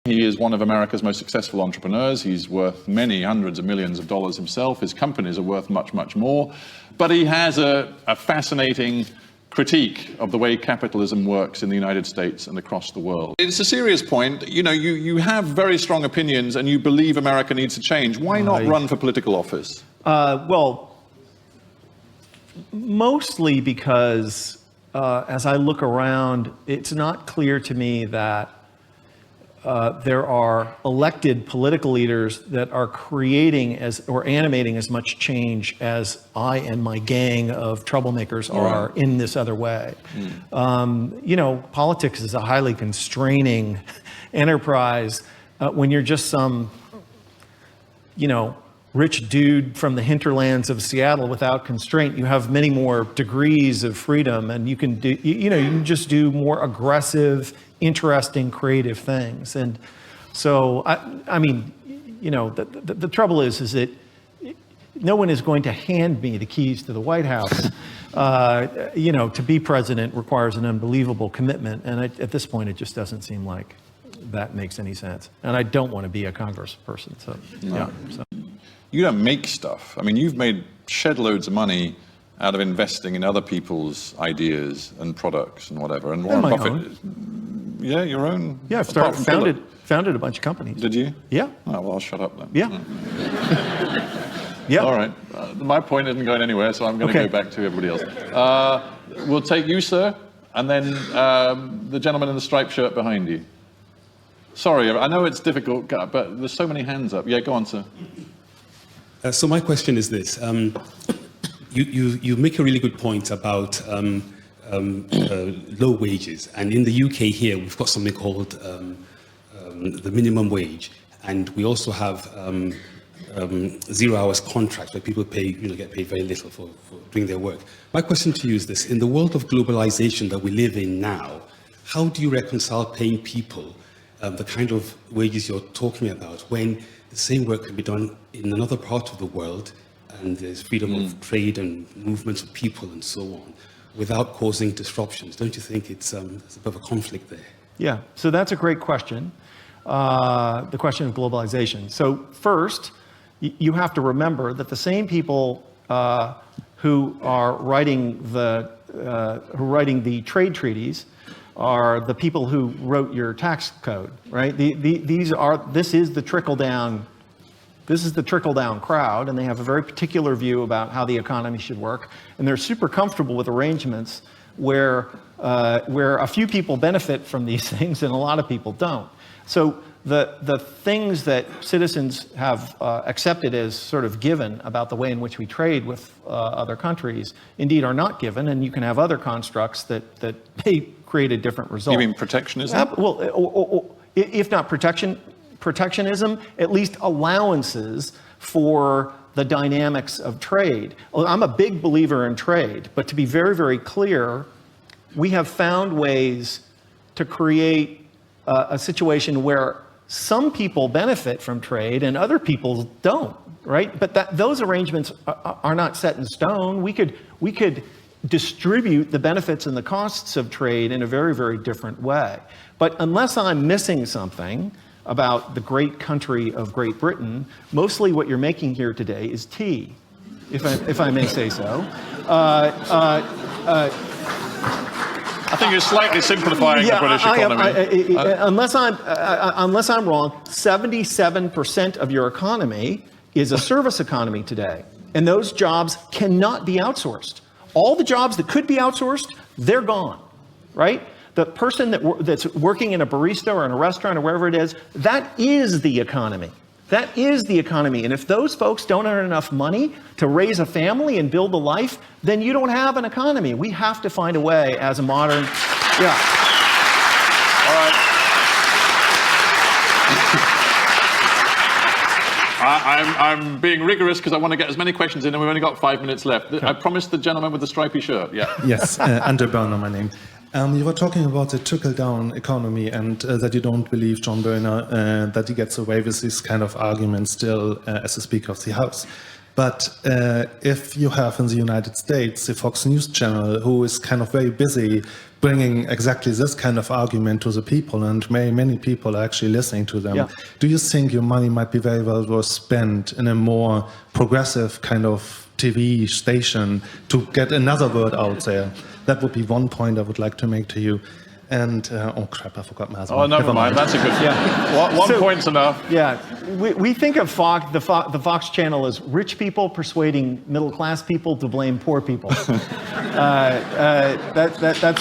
He is one of America's most successful entrepreneurs. He's worth many hundreds of millions of dollars himself. His companies are worth much, much more. But he has a fascinating critique of the way capitalism works in the United States and across the world. It's a serious point. You know, you have very strong opinions and you believe America needs to change. Why not run for political office? Well, mostly because as I look around, it's not clear to me that there are elected political leaders that are creating or animating as much change as I and my gang of troublemakers are in this other way. You know, politics is a highly constraining enterprise when you're just some, you know, rich dude from the hinterlands of Seattle without constraint. You have many more degrees of freedom, and you can do, you can just do more aggressive, interesting, creative things. And so, I mean, you know, the trouble is that no one is going to hand me the keys to the White House. You know, to be president requires an unbelievable commitment, and at this point, it just doesn't seem like that makes any sense. And I don't want to be a congressperson. So, yeah. So. You don't make stuff. I mean, you've made shed loads of money out of investing in other people's ideas and products and whatever. And Warren Buffett, yeah, your own. Yeah, I've founded a bunch of companies. Did you? Yeah. Oh, well, I'll shut up then. Yeah. Yeah. All right. My point isn't going anywhere, so I'm going to go back to everybody else. We'll take you, sir, and then the gentleman in the striped shirt behind you. Sorry, I know it's difficult, but there's so many hands up. Yeah, go on, sir. So my question is this. You make a really good point about low wages. And in the UK here, we've got something called the minimum wage. And we also have 0 hours contracts where people get paid very little for doing their work. My question to you is this. In the world of globalization that we live in now, how do you reconcile paying people the kind of wages you're talking about when the same work can be done in another part of the world, and there's freedom of trade and movements of people and so on, without causing disruptions? Don't you think it's a bit of a conflict there? Yeah, so that's a great question, the question of globalization. So first, you have to remember that the same people who are writing the trade treaties are the people who wrote your tax code, right? This is the trickle down crowd, and they have a very particular view about how the economy should work, and they're super comfortable with arrangements where a few people benefit from these things and a lot of people don't. So the things that citizens have accepted as sort of given about the way in which we trade with other countries indeed are not given, and you can have other constructs that may create a different result. You mean protectionism? Well, or if not protectionism, at least allowances for the dynamics of trade. I'm a big believer in trade, but to be very, very clear, we have found ways to create a situation where some people benefit from trade and other people don't, right? But those arrangements are not set in stone. We could distribute the benefits and the costs of trade in a very, very different way. But unless I'm missing something about the great country of Great Britain, mostly what you're making here today is tea, if I may say so. I think you're slightly simplifying the British economy. Unless I'm wrong, 77% of your economy is a service economy today, and those jobs cannot be outsourced. All the jobs that could be outsourced, they're gone, right? The person that's working in a barista or in a restaurant or wherever it is, that is the economy. That is the economy. And if those folks don't earn enough money to raise a family and build a life, then you don't have an economy. We have to find a way as a modern, yeah. All right. I'm being rigorous because I want to get as many questions in, and we've only got 5 minutes left. I promised the gentleman with the stripy shirt. Yeah. Yes, Andrew Berner, my name. You were talking about the trickle-down economy, and that you don't believe, John Berner, that he gets away with this kind of argument still as a Speaker of the House. But if you have in the United States the Fox News channel, who is kind of very busy bringing exactly this kind of argument to the people, and many people are actually listening to them. Yeah. Do you think your money might be very well worth spent in a more progressive kind of TV station to get another word out there? That would be one point I would like to make to you. And, oh crap, I forgot my other Oh, never mind. That's a good one point's enough. Yeah, we think of the Fox channel as rich people persuading middle-class people to blame poor people. That's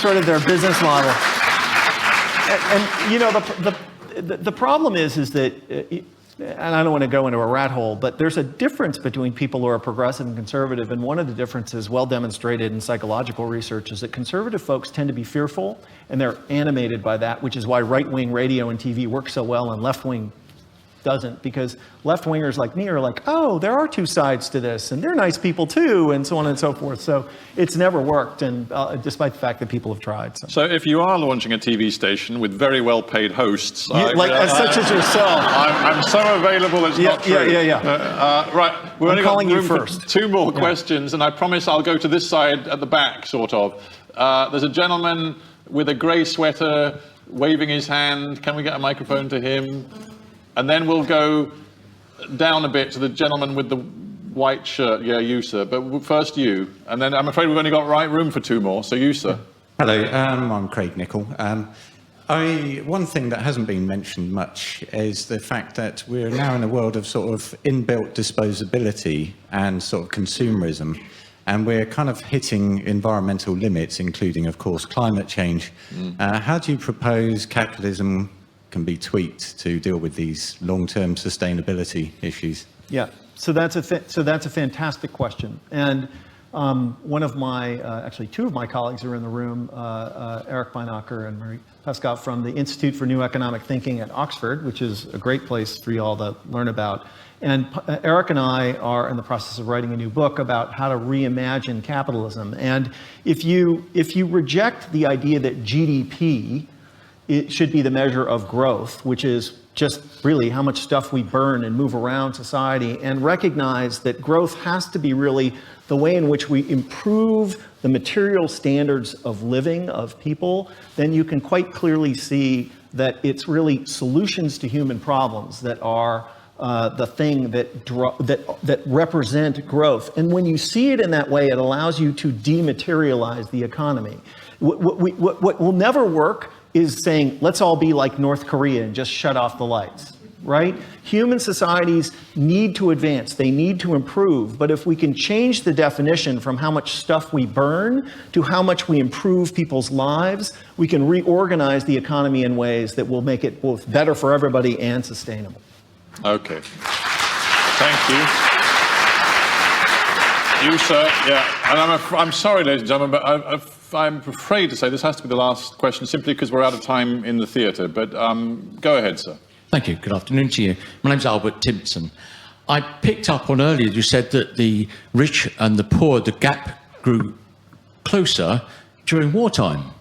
sort of their business model. And you know, the problem is that, and I don't want to go into a rat hole, but there's a difference between people who are progressive and conservative, and one of the differences well demonstrated in psychological research is that conservative folks tend to be fearful, and they're animated by that, which is why right-wing radio and TV work so well and left-wing doesn't, because left-wingers like me are like, oh, there are two sides to this, and they're nice people too, and so on and so forth. So it's never worked, and despite the fact that people have tried. So if you are launching a TV station with very well-paid hosts, such as yourself, I'm so available it's not true. Right, we're only got room for two more questions, and I promise I'll go to this side at the back, sort of. There's a gentleman with a grey sweater waving his hand. Can we get a microphone to him? And then we'll go down a bit to the gentleman with the white shirt. Yeah, you, sir. But first you. And then I'm afraid we've only got room for two more. So you, sir. Hello, I'm Craig Nichol. One thing that hasn't been mentioned much is the fact that we're now in a world of sort of inbuilt disposability and sort of consumerism. And we're kind of hitting environmental limits, including, of course, climate change. How do you propose capitalism can be tweaked to deal with these long-term sustainability issues? Yeah, so that's a fantastic question. And one of my, actually two of my colleagues are in the room, Eric Beinacher and Marie Pascal from the Institute for New Economic Thinking at Oxford, which is a great place for you all to learn about. And Eric and I are in the process of writing a new book about how to reimagine capitalism. And if you reject the idea that GDP it should be the measure of growth, which is just really how much stuff we burn and move around society, and recognize that growth has to be really the way in which we improve the material standards of living of people, then you can quite clearly see that it's really solutions to human problems that are the thing that represent growth. And when you see it in that way, it allows you to dematerialize the economy. What will never work is saying, let's all be like North Korea and just shut off the lights, right? Human societies need to advance, they need to improve, but if we can change the definition from how much stuff we burn to how much we improve people's lives, we can reorganize the economy in ways that will make it both better for everybody and sustainable. Okay. Thank you. You, sir, yeah. And I'm sorry, ladies and gentlemen, but I'm afraid to say this has to be the last question simply because we're out of time in the theatre. But go ahead, sir. Thank you. Good afternoon to you. My name's Albert Timpson. I picked up on earlier, you said that the rich and the poor, the gap grew closer during wartime.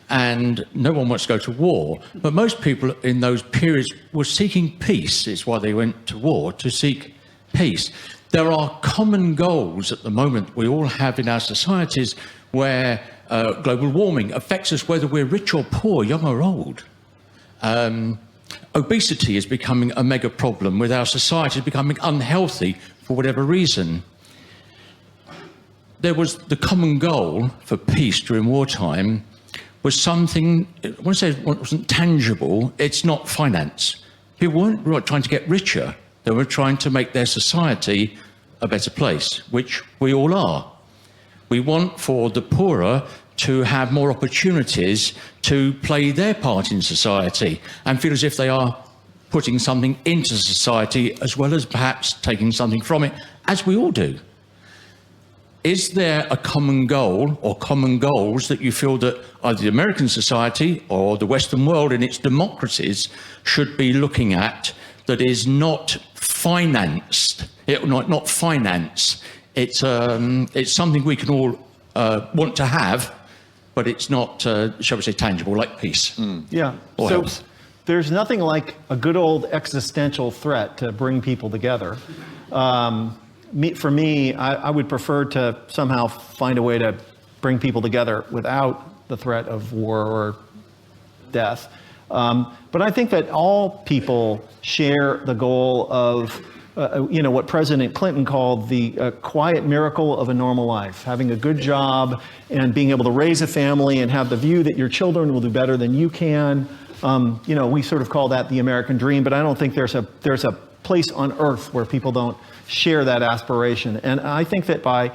And no one wants to go to war. But most people in those periods were seeking peace. It's why they went to war, to seek peace. There are common goals at the moment we all have in our societies where global warming affects us whether we're rich or poor, young or old. Obesity is becoming a mega problem with our society becoming unhealthy for whatever reason. There was the common goal for peace during wartime was something, I want to say it wasn't tangible, it's not finance. People weren't trying to get richer, they were trying to make their society a better place, which we all are. We want for the poorer to have more opportunities to play their part in society and feel as if they are putting something into society as well as perhaps taking something from it, as we all do. Is there a common goal or common goals that you feel that either the American society or the Western world in its democracies should be looking at that is not financed, not finance? It's something we can all want to have, but it's not, shall we say, tangible, like peace. Yeah, or so health. There's nothing like a good old existential threat to bring people together. For me, I would prefer to somehow find a way to bring people together without the threat of war or death. But I think that all people share the goal of what President Clinton called the quiet miracle of a normal life, having a good job and being able to raise a family and have the view that your children will do better than you can. We sort of call that the American dream, but I don't think there's a place on earth where people don't share that aspiration. And I think that by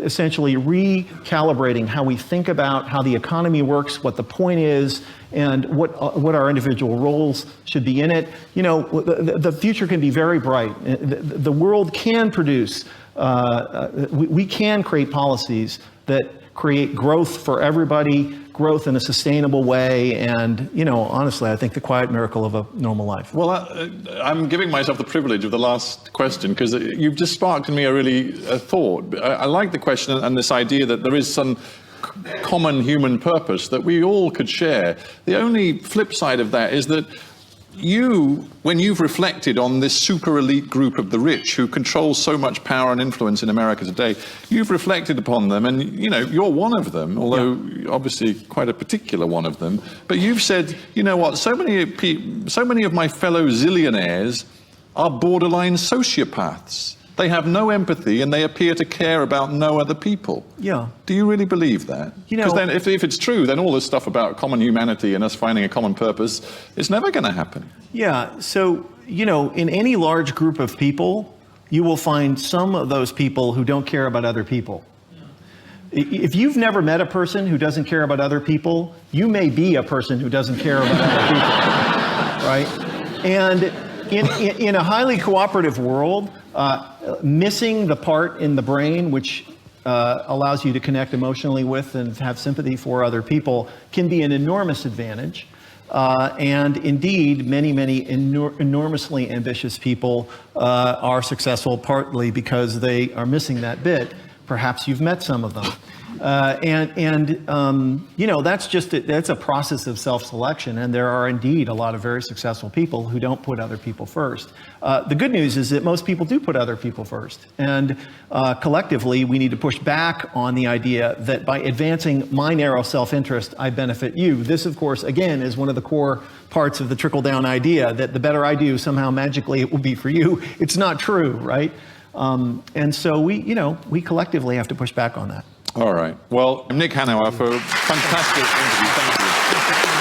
essentially recalibrating how we think about how the economy works, what the point is, and what our individual roles should be in it, the future can be very bright. The world can produce, we can create policies that create growth for everybody, growth in a sustainable way, and, honestly, I think the quiet miracle of a normal life. Well, I'm giving myself the privilege of the last question, because you've just sparked in me a thought. I like the question and this idea that there is some common human purpose that we all could share. The only flip side of that is that when you've reflected on this super elite group of the rich who control so much power and influence in America today, you've reflected upon them, and you're one of them, although obviously quite a particular one of them. But you've said, so many of my fellow zillionaires are borderline sociopaths. They have no empathy and they appear to care about no other people. Yeah. Do you really believe that? Because then if it's true, then all this stuff about common humanity and us finding a common purpose, it's never going to happen. Yeah. So, in any large group of people, you will find some of those people who don't care about other people. If you've never met a person who doesn't care about other people, you may be a person who doesn't care about other people, right? And in a highly cooperative world, missing the part in the brain which allows you to connect emotionally with and have sympathy for other people can be an enormous advantage. And indeed, many enormously ambitious people are successful partly because they are missing that bit. Perhaps you've met some of them. That's a process of self-selection, and there are indeed a lot of very successful people who don't put other people first. The good news is that most people do put other people first, and collectively we need to push back on the idea that by advancing my narrow self-interest, I benefit you. This, of course, again, is one of the core parts of the trickle-down idea that the better I do, somehow magically it will be for you. It's not true, right? And so we collectively have to push back on that. All right. Well, Nick Hanauer, for a fantastic interview. Thank you.